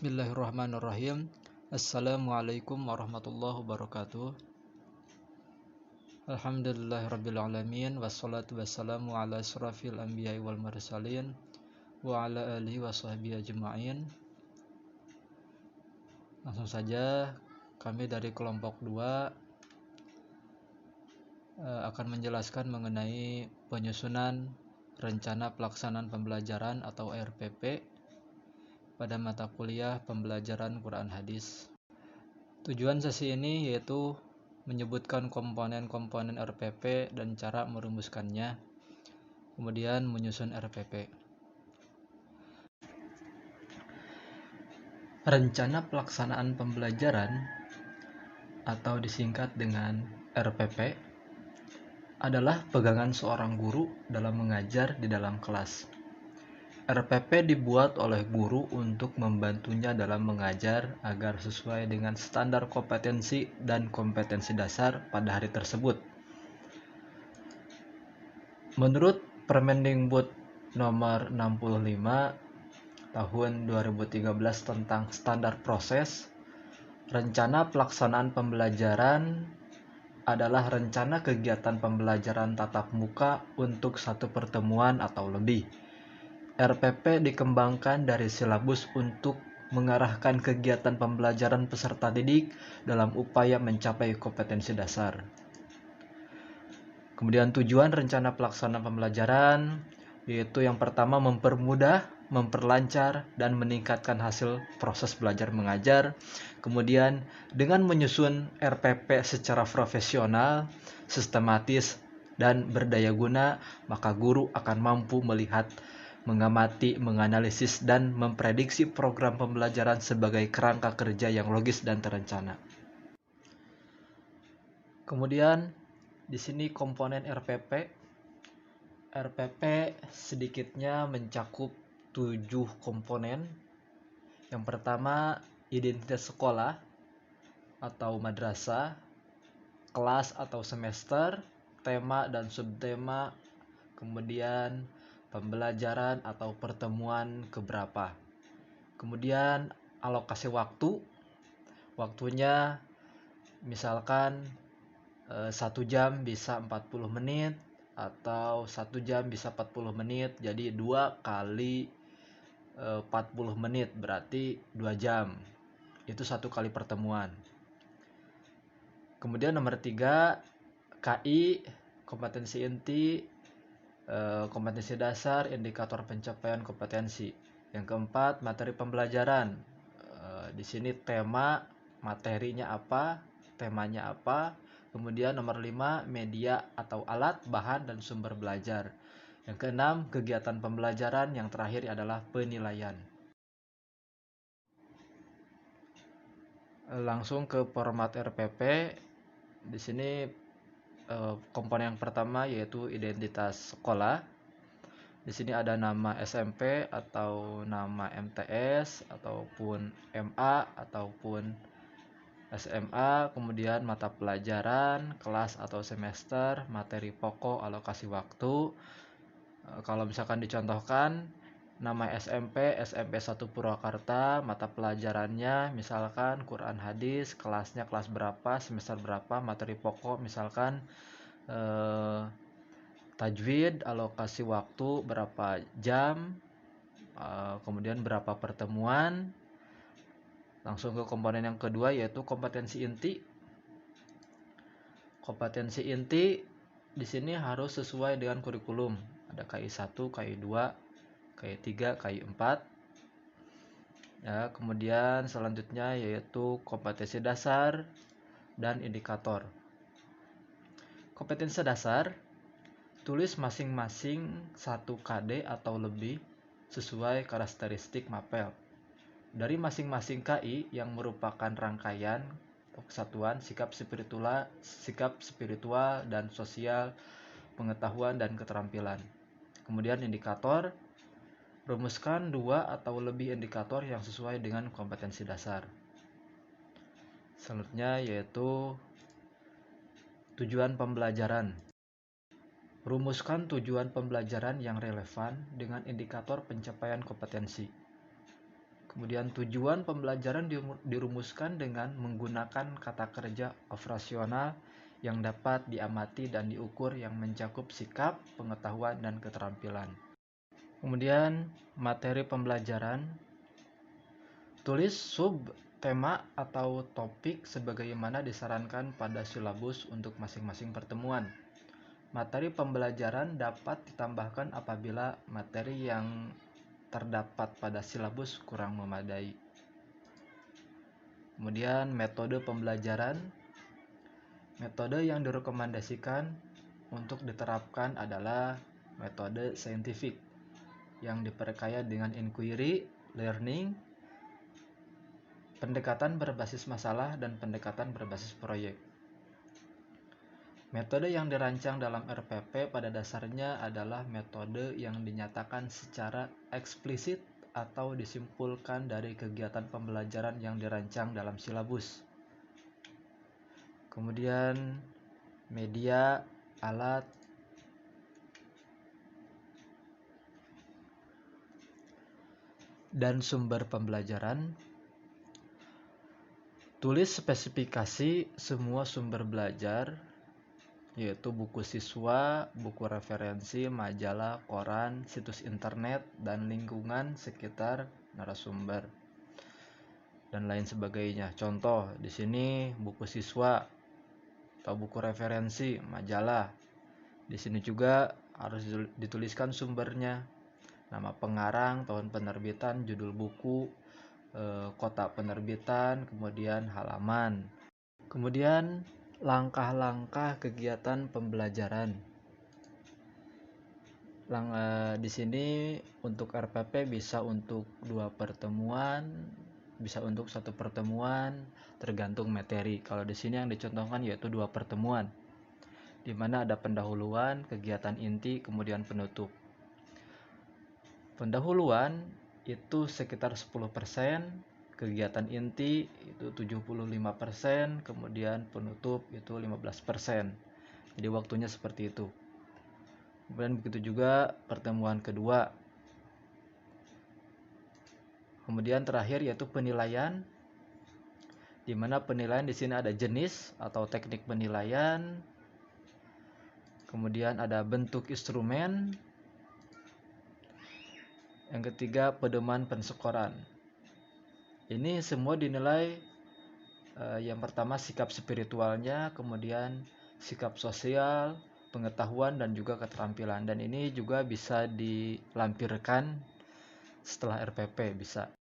Bismillahirrahmanirrahim. Assalamualaikum warahmatullahi wabarakatuh. Alhamdulillahirrabbilalamin. Wassalatu wassalamu ala asrafil anbiya'i wal mursalin wa ala alihi wa sahbihi ajma'in. Langsung saja kami dari kelompok 2 akan menjelaskan mengenai penyusunan rencana pelaksanaan pembelajaran atau RPP pada mata kuliah pembelajaran Quran Hadis. Tujuan sesi ini yaitu menyebutkan komponen-komponen RPP dan cara merumuskannya, kemudian menyusun RPP. Rencana pelaksanaan pembelajaran atau disingkat dengan RPP adalah pegangan seorang guru dalam mengajar di dalam kelas. RPP dibuat oleh guru untuk membantunya dalam mengajar agar sesuai dengan standar kompetensi dan kompetensi dasar pada hari tersebut. Menurut Permendikbud nomor 65 tahun 2013 tentang standar proses, rencana pelaksanaan pembelajaran adalah rencana kegiatan pembelajaran tatap muka untuk satu pertemuan atau lebih. RPP dikembangkan dari silabus untuk mengarahkan kegiatan pembelajaran peserta didik dalam upaya mencapai kompetensi dasar. Kemudian tujuan rencana pelaksanaan pembelajaran yaitu yang pertama mempermudah, memperlancar, dan meningkatkan hasil proses belajar mengajar. Kemudian dengan menyusun RPP secara profesional, sistematis, dan berdaya guna, maka guru akan mampu melihat, mengamati, menganalisis, dan memprediksi program pembelajaran sebagai kerangka kerja yang logis dan terencana. Kemudian di sini komponen RPP. RPP sedikitnya mencakup 7 komponen. Yang pertama, identitas sekolah atau madrasah, kelas atau semester, tema dan subtema, kemudian pembelajaran atau pertemuan keberapa. Kemudian alokasi waktu, waktunya misalkan 1 jam bisa 40 menit atau 1 jam bisa 40 menit, jadi 2 kali 40 menit berarti 2 jam, itu 1 kali pertemuan. Kemudian nomor 3, KI, kompetensi inti, kompetensi dasar, indikator pencapaian kompetensi. Yang keempat, materi pembelajaran. Di sini tema, materinya apa, temanya apa. Kemudian nomor 5, media atau alat, bahan, dan sumber belajar. Yang keenam, kegiatan pembelajaran. Yang terakhir adalah penilaian. Langsung ke format RPP. Di sini komponen yang pertama yaitu identitas sekolah. Di sini ada nama SMP atau nama MTS ataupun MA ataupun SMA, kemudian mata pelajaran, kelas atau semester, materi pokok, alokasi waktu. Kalau misalkan dicontohkan, nama SMP 1 Purwakarta, mata pelajarannya misalkan Quran Hadis, kelasnya kelas berapa, semester berapa, materi pokok misalkan tajwid, alokasi waktu berapa jam, kemudian berapa pertemuan. Langsung ke komponen yang kedua yaitu kompetensi inti. Kompetensi inti di sini harus sesuai dengan kurikulum. Ada KI 1, KI 2, KI 3, KI 4. Ya, kemudian selanjutnya yaitu kompetensi dasar dan indikator. Kompetensi dasar, tulis masing-masing 1 KD atau lebih sesuai karakteristik mapel dari masing-masing KI yang merupakan rangkaian kesatuan sikap spiritual dan sosial, pengetahuan dan keterampilan. Kemudian indikator, rumuskan 2 atau lebih indikator yang sesuai dengan kompetensi dasar. Selanjutnya yaitu tujuan pembelajaran. Rumuskan tujuan pembelajaran yang relevan dengan indikator pencapaian kompetensi. Kemudian tujuan pembelajaran dirumuskan dengan menggunakan kata kerja operasional yang dapat diamati dan diukur yang mencakup sikap, pengetahuan, dan keterampilan. Kemudian materi pembelajaran, tulis sub tema atau topik sebagaimana disarankan pada silabus untuk masing-masing pertemuan. Materi pembelajaran dapat ditambahkan apabila materi yang terdapat pada silabus kurang memadai. Kemudian metode pembelajaran. Metode yang direkomendasikan untuk diterapkan adalah metode saintifik yang diperkaya dengan inquiry, learning, pendekatan berbasis masalah, dan pendekatan berbasis proyek. Metode yang dirancang dalam RPP pada dasarnya adalah metode yang dinyatakan secara eksplisit atau disimpulkan dari kegiatan pembelajaran yang dirancang dalam silabus. Kemudian media, alat, dan sumber pembelajaran. Tulis spesifikasi semua sumber belajar, yaitu buku siswa, buku referensi, majalah, koran, situs internet, dan lingkungan sekitar narasumber, dan lain sebagainya. Contoh di sini buku siswa atau buku referensi, majalah. Di sini juga harus dituliskan sumbernya, nama pengarang, tahun penerbitan, judul buku, kota penerbitan, kemudian halaman. Kemudian langkah-langkah kegiatan pembelajaran. Di sini untuk RPP bisa untuk 2 pertemuan, bisa untuk 1 pertemuan, tergantung materi. Kalau di sini yang dicontohkan yaitu 2 pertemuan, di mana ada pendahuluan, kegiatan inti, kemudian penutup. Pendahuluan itu sekitar 10%, kegiatan inti itu 75%, kemudian penutup itu 15%. Jadi waktunya seperti itu. Kemudian begitu juga pertemuan kedua. Kemudian terakhir yaitu penilaian, di mana penilaian di sini ada jenis atau teknik penilaian, kemudian ada bentuk instrumen, yang ketiga pedoman penskoran. Ini semua dinilai yang pertama sikap spiritualnya, kemudian sikap sosial, pengetahuan, dan juga keterampilan. Dan ini juga bisa dilampirkan setelah RPP bisa.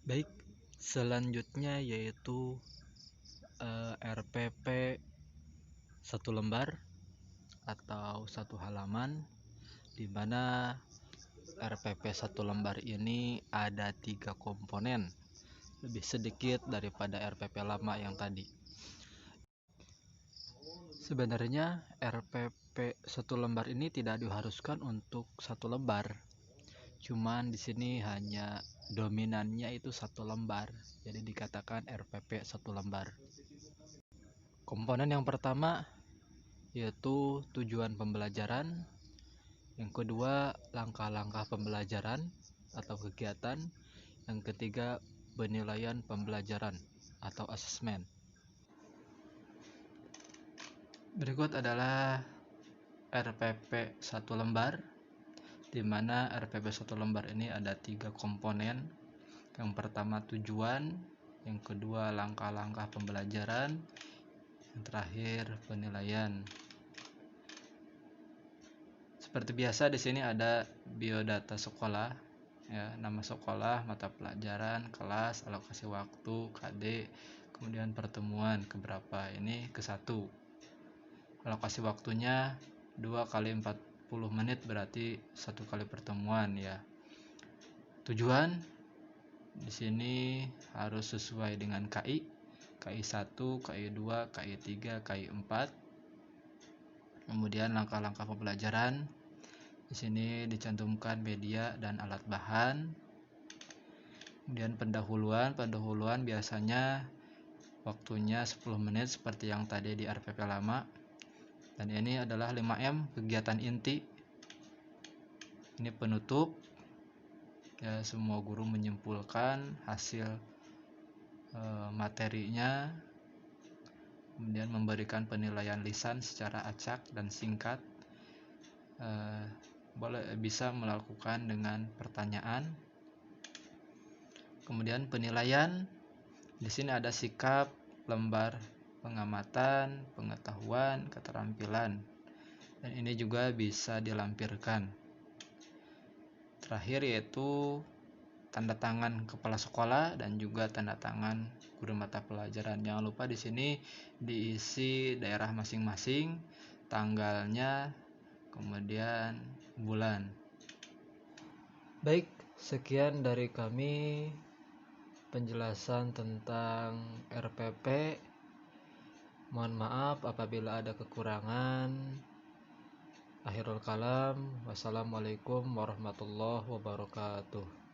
Baik, selanjutnya yaitu RPP 1 lembar atau 1 halaman, di mana RPP 1 lembar ini ada 3 komponen, lebih sedikit daripada RPP lama yang tadi. Sebenarnya RPP 1 lembar ini tidak diharuskan untuk 1 lembar. Cuman di sini hanya dominannya itu 1 lembar. Jadi dikatakan RPP 1 lembar. Komponen yang pertama yaitu tujuan pembelajaran. Yang kedua, langkah-langkah pembelajaran atau kegiatan. Yang ketiga, penilaian pembelajaran atau asesmen. Berikut adalah RPP 1 lembar, di mana RPP 1 lembar ini ada 3 komponen. Yang pertama tujuan, yang kedua langkah-langkah pembelajaran, yang terakhir penilaian. Seperti biasa di sini ada biodata sekolah, ya, nama sekolah, mata pelajaran, kelas, alokasi waktu, KD, kemudian pertemuan keberapa, ini ke-1. Alokasi waktunya 2 kali 40 menit berarti 1 kali pertemuan, ya. Tujuan di sini harus sesuai dengan KI 1, KI 2, KI 3, KI 4. Kemudian langkah-langkah pembelajaran. Di sini dicantumkan media dan alat bahan. Kemudian pendahuluan biasanya waktunya 10 menit seperti yang tadi di RPP lama. Dan ini adalah 5M, kegiatan inti. Ini penutup. Ya, semua guru menyimpulkan hasil materinya, kemudian memberikan penilaian lisan secara acak dan singkat. Bisa melakukan dengan pertanyaan. Kemudian penilaian, di sini ada sikap, lembar pengamatan, pengetahuan, keterampilan, dan ini juga bisa dilampirkan. Terakhir yaitu tanda tangan kepala sekolah dan juga tanda tangan guru mata pelajaran. Jangan lupa di sini diisi daerah masing-masing, tanggalnya, kemudian bulan. Baik, sekian dari kami penjelasan tentang RPP. Mohon maaf apabila ada kekurangan. Akhirul kalam, wassalamualaikum warahmatullahi wabarakatuh.